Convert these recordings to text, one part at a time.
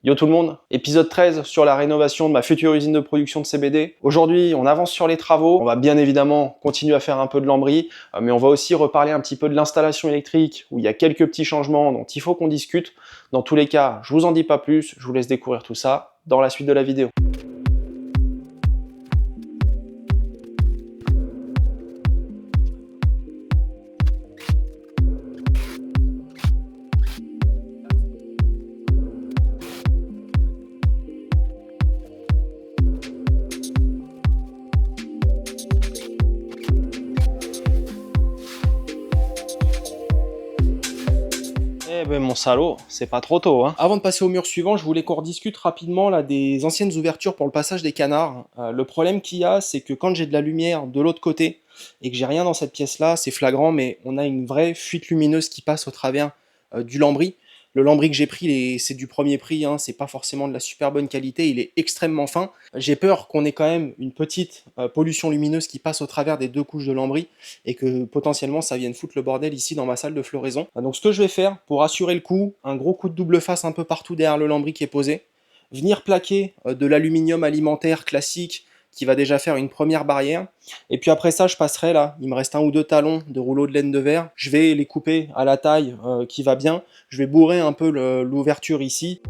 Yo tout le monde, épisode 13 sur la rénovation de ma future usine de production de CBD. Aujourd'hui, on avance sur les travaux. On va bien évidemment continuer à faire un peu de lambris, mais on va aussi reparler un petit peu de l'installation électrique où il y a quelques petits changements dont il faut qu'on discute. Dans tous les cas, je vous en dis pas plus, je vous laisse découvrir tout ça dans la suite de la vidéo. Eh ben mon salaud, c'est pas trop tôt, hein. Avant de passer au mur suivant, je voulais qu'on rediscute rapidement là, des anciennes ouvertures pour le passage des canards. Le problème qu'il y a, c'est que quand j'ai de la lumière de l'autre côté et que j'ai rien dans cette pièce-là, c'est flagrant, mais on a une vraie fuite lumineuse qui passe au travers du lambris. Le lambris que j'ai pris, c'est du premier prix, hein, c'est pas forcément de la super bonne qualité, il est extrêmement fin. J'ai peur qu'on ait quand même une petite pollution lumineuse qui passe au travers des deux couches de lambris et que potentiellement ça vienne foutre le bordel ici dans ma salle de floraison. Donc ce que je vais faire pour assurer le coup, un gros coup de double face un peu partout derrière le lambris qui est posé, venir plaquer de l'aluminium alimentaire classique qui va déjà faire une première barrière. Et puis après ça, je passerai là, il me reste un ou deux talons de rouleau de laine de verre. Je vais les couper à la taille qui va bien. Je vais bourrer un peu l'ouverture ici.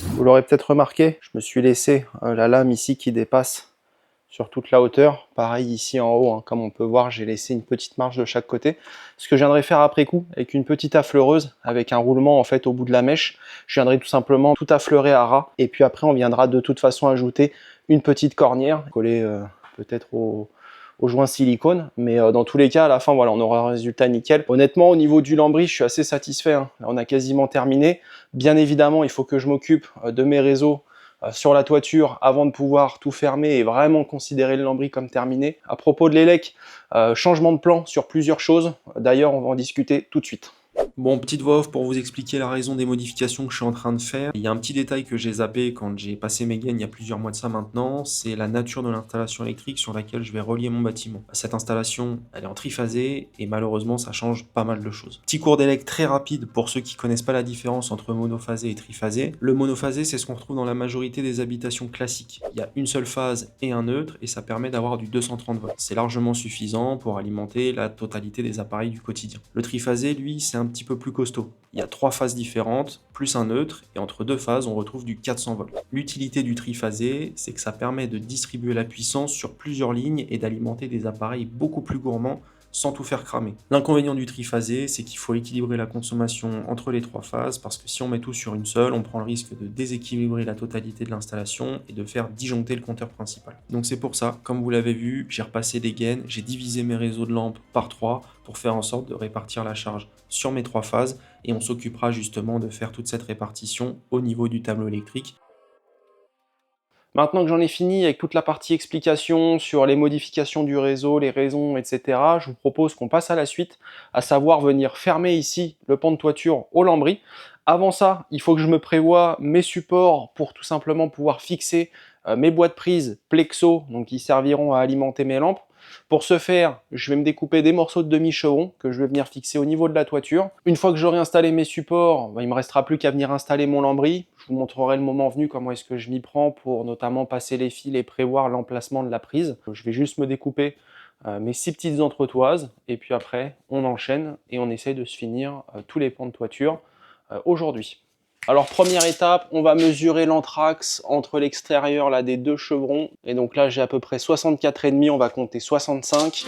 Vous l'aurez peut-être remarqué, je me suis laissé la lame ici qui dépasse sur toute la hauteur. Pareil ici en haut, hein, comme on peut voir, j'ai laissé une petite marge de chaque côté. Ce que je viendrai faire après coup, avec une petite affleureuse, avec un roulement en fait au bout de la mèche, je viendrai tout simplement tout affleurer à ras. Et puis après, on viendra de toute façon ajouter une petite cornière, collée peut-être au joint silicone, mais dans tous les cas à la fin voilà, on aura un résultat nickel. Honnêtement au niveau du lambris je suis assez satisfait, hein. Là, on a quasiment terminé. Bien évidemment il faut que je m'occupe de mes réseaux sur la toiture avant de pouvoir tout fermer et vraiment considérer le lambris comme terminé. À propos de l'élec, changement de plan sur plusieurs choses, d'ailleurs on va en discuter tout de suite. Bon, petite voix off pour vous expliquer la raison des modifications que je suis en train de faire. Il y a un petit détail que j'ai zappé quand j'ai passé mes gaines il y a plusieurs mois de ça maintenant, c'est la nature de l'installation électrique sur laquelle je vais relier mon bâtiment. Cette installation, elle est en triphasé et malheureusement ça change pas mal de choses. Petit cours d'élec très rapide pour ceux qui connaissent pas la différence entre monophasé et triphasé. Le monophasé, c'est ce qu'on retrouve dans la majorité des habitations classiques. Il y a une seule phase et un neutre et ça permet d'avoir du 230 volts. C'est largement suffisant pour alimenter la totalité des appareils du quotidien. Le triphasé, lui, c'est un petit peu plus costaud. Il y a 3 phases différentes, plus un neutre, et entre deux phases, on retrouve du 400 volts. L'utilité du triphasé, c'est que ça permet de distribuer la puissance sur plusieurs lignes et d'alimenter des appareils beaucoup plus gourmands sans tout faire cramer. L'inconvénient du triphasé, c'est qu'il faut équilibrer la consommation entre les 3 phases, parce que si on met tout sur une seule, on prend le risque de déséquilibrer la totalité de l'installation et de faire disjoncter le compteur principal. Donc c'est pour ça, comme vous l'avez vu, j'ai repassé les gaines, j'ai divisé mes réseaux de lampes par 3 pour faire en sorte de répartir la charge sur mes 3 phases, et on s'occupera justement de faire toute cette répartition au niveau du tableau électrique. Maintenant que j'en ai fini avec toute la partie explication sur les modifications du réseau, les raisons, etc., je vous propose qu'on passe à la suite, à savoir venir fermer ici le pan de toiture au lambris. Avant ça, il faut que je me prévoie mes supports pour tout simplement pouvoir fixer mes boîtes prises plexo, donc qui serviront à alimenter mes lampes. Pour ce faire, je vais me découper des morceaux de demi-chevron que je vais venir fixer au niveau de la toiture. Une fois que j'aurai installé mes supports, il ne me restera plus qu'à venir installer mon lambris. Je vous montrerai le moment venu comment est-ce que je m'y prends pour notamment passer les fils et prévoir l'emplacement de la prise. Je vais juste me découper mes 6 petites entretoises et puis après on enchaîne et on essaye de se finir tous les pans de toiture aujourd'hui. Alors première étape, on va mesurer l'anthrax entre l'extérieur là des deux chevrons. Et donc là j'ai à peu près 64,5, on va compter 65.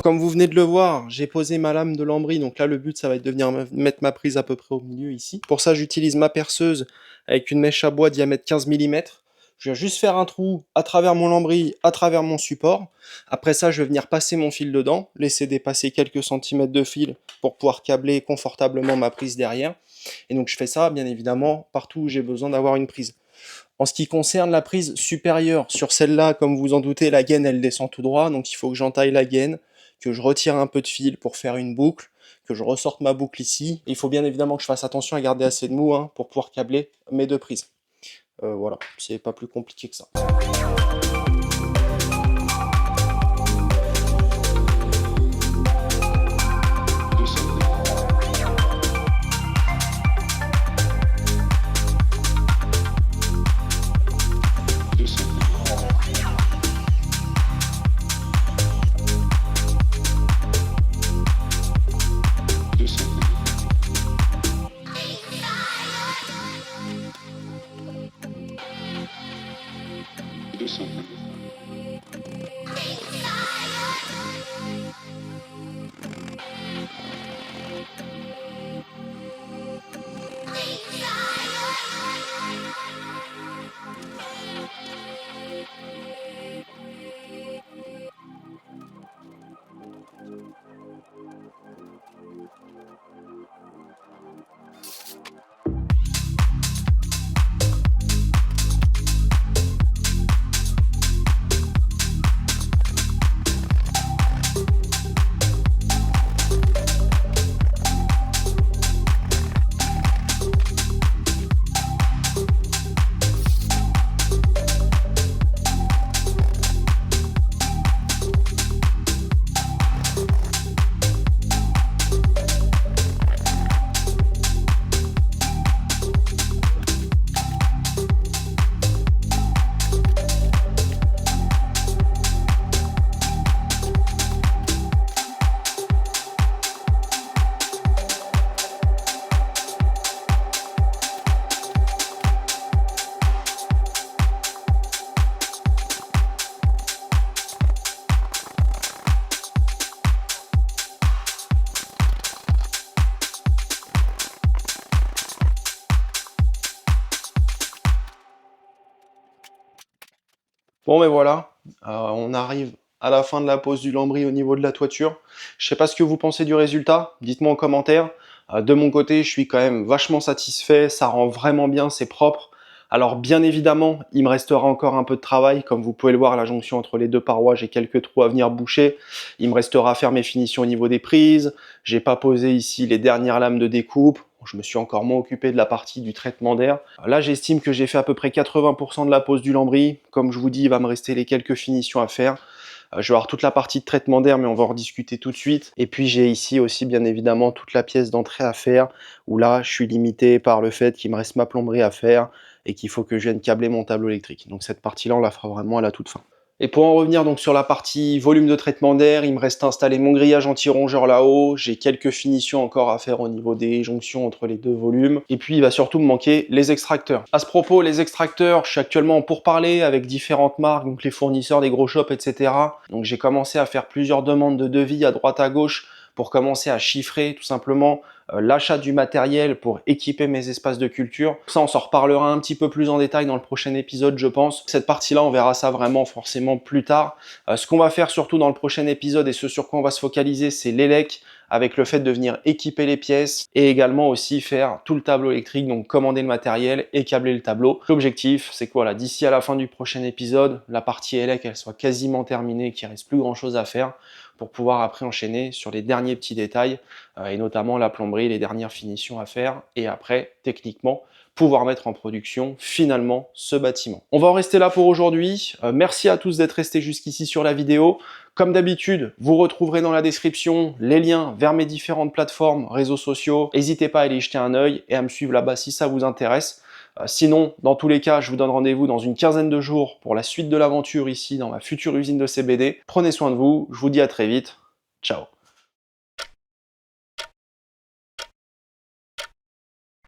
Comme vous venez de le voir, j'ai posé ma lame de lambris, donc là le but ça va être de venir mettre ma prise à peu près au milieu ici. Pour ça j'utilise ma perceuse avec une mèche à bois diamètre 15 mm. Je viens juste faire un trou à travers mon lambris, à travers mon support. Après ça je vais venir passer mon fil dedans, laisser dépasser quelques centimètres de fil pour pouvoir câbler confortablement ma prise derrière. Et donc je fais ça bien évidemment partout où j'ai besoin d'avoir une prise. En ce qui concerne la prise supérieure, sur celle-là, comme vous en doutez, la gaine elle descend tout droit, donc il faut que j'entaille la gaine, que je retire un peu de fil pour faire une boucle, que je ressorte ma boucle ici. Il faut bien évidemment que je fasse attention à garder assez de mou pour pouvoir câbler mes deux prises. Voilà, c'est pas plus compliqué que ça. Bon, mais voilà, on arrive à la fin de la pose du lambris au niveau de la toiture. Je sais pas ce que vous pensez du résultat, dites-moi en commentaire. De mon côté, je suis quand même vachement satisfait, ça rend vraiment bien, c'est propre. Alors bien évidemment, il me restera encore un peu de travail. Comme vous pouvez le voir, la jonction entre les deux parois, j'ai quelques trous à venir boucher. Il me restera à faire mes finitions au niveau des prises. J'ai pas posé ici les dernières lames de découpe. Je me suis encore moins occupé de la partie du traitement d'air. Là, j'estime que j'ai fait à peu près 80% de la pose du lambris. Comme je vous dis, il va me rester les quelques finitions à faire. Je vais avoir toute la partie de traitement d'air, mais on va en rediscuter tout de suite. Et puis j'ai ici aussi bien évidemment toute la pièce d'entrée à faire, où là je suis limité par le fait qu'il me reste ma plomberie à faire et qu'il faut que je vienne câbler mon tableau électrique. Donc cette partie-là, on la fera vraiment à la toute fin. Et pour en revenir donc sur la partie volume de traitement d'air, il me reste à installer mon grillage anti-rongeur là-haut. J'ai quelques finitions encore à faire au niveau des jonctions entre les deux volumes. Et puis il va surtout me manquer les extracteurs. À ce propos, les extracteurs, je suis actuellement en pourparlers avec différentes marques, donc les fournisseurs des gros shops, etc. Donc j'ai commencé à faire plusieurs demandes de devis à droite à gauche pour commencer à chiffrer tout simplement l'achat du matériel pour équiper mes espaces de culture. Ça, on s'en reparlera un petit peu plus en détail dans le prochain épisode, je pense. Cette partie-là, on verra ça vraiment forcément plus tard. Ce qu'on va faire surtout dans le prochain épisode et ce sur quoi on va se focaliser, c'est l'élec avec le fait de venir équiper les pièces et également aussi faire tout le tableau électrique, donc commander le matériel et câbler le tableau. L'objectif, c'est que voilà, d'ici à la fin du prochain épisode, la partie élec, elle soit quasiment terminée, qu'il ne reste plus grand chose à faire pour pouvoir après enchaîner sur les derniers petits détails et notamment la plomberie, les dernières finitions à faire et après, techniquement, pouvoir mettre en production finalement ce bâtiment. On va en rester là pour aujourd'hui. Merci à tous d'être restés jusqu'ici sur la vidéo. Comme d'habitude, vous retrouverez dans la description les liens vers mes différentes plateformes, réseaux sociaux. N'hésitez pas à aller y jeter un œil et à me suivre là-bas si ça vous intéresse. Sinon, dans tous les cas, je vous donne rendez-vous dans une quinzaine de jours pour la suite de l'aventure ici dans ma future usine de CBD. Prenez soin de vous, je vous dis à très vite. Ciao.